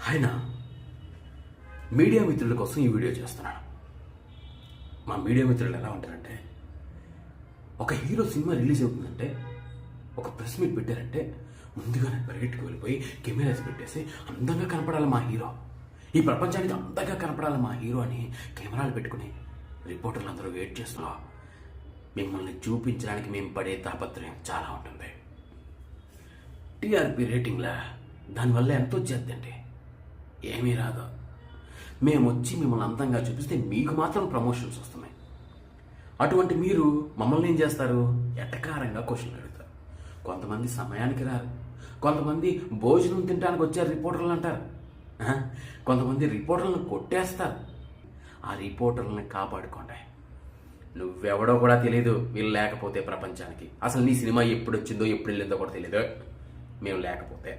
ఆయన మీడియా మిత్రుల కోసం ఈ వీడియో చేస్తున్నాను. మా మీడియా మిత్రులు ఎలా ఉంటారంటే, ఒక హీరో సినిమా రిలీజ్ అవుతుందంటే ఒక ప్రెస్ మీట్ పెట్టారంటే ముందుగానే పరిగెట్టుకు వెళ్ళిపోయి కెమెరాస్ పెట్టేసి అందంగా కనపడాలి మా హీరో, ఈ ప్రపంచానికి అందంగా కనపడాలి మా హీరో అని కెమెరాలు పెట్టుకుని రిపోర్టర్లు అందరూ వెయిట్ చేస్తున్నా మిమ్మల్ని చూపించడానికి మేము పడే తాపత్రయం చాలా ఉంటుంది. టీఆర్పీ రేటింగ్లా దానివల్ల ఎంత వచ్చేద్దండి? ఏమీ రాదు. మేము వచ్చి మిమ్మల్ని అందంగా చూపిస్తే మీకు మాత్రం ప్రమోషన్స్ వస్తున్నాయి. అటువంటి మీరు మమ్మల్ని ఏం చేస్తారు? ఎటకారంగా క్వశ్చన్లు అడుగుతారు. కొంతమంది సమయానికి రారు, కొంతమంది భోజనం తినడానికి వచ్చారు రిపోర్టర్లు అంటారు, కొంతమంది రిపోర్టర్లను కొట్టేస్తారు. ఆ రిపోర్టర్లను కాపాడుకోండి. నువ్వెవడో కూడా తెలియదు వీళ్ళు లేకపోతే ప్రపంచానికి. అసలు నీ సినిమా ఎప్పుడు వచ్చిందో ఎప్పుడు వెళ్ళిందో కూడా తెలియదు మేము లేకపోతే.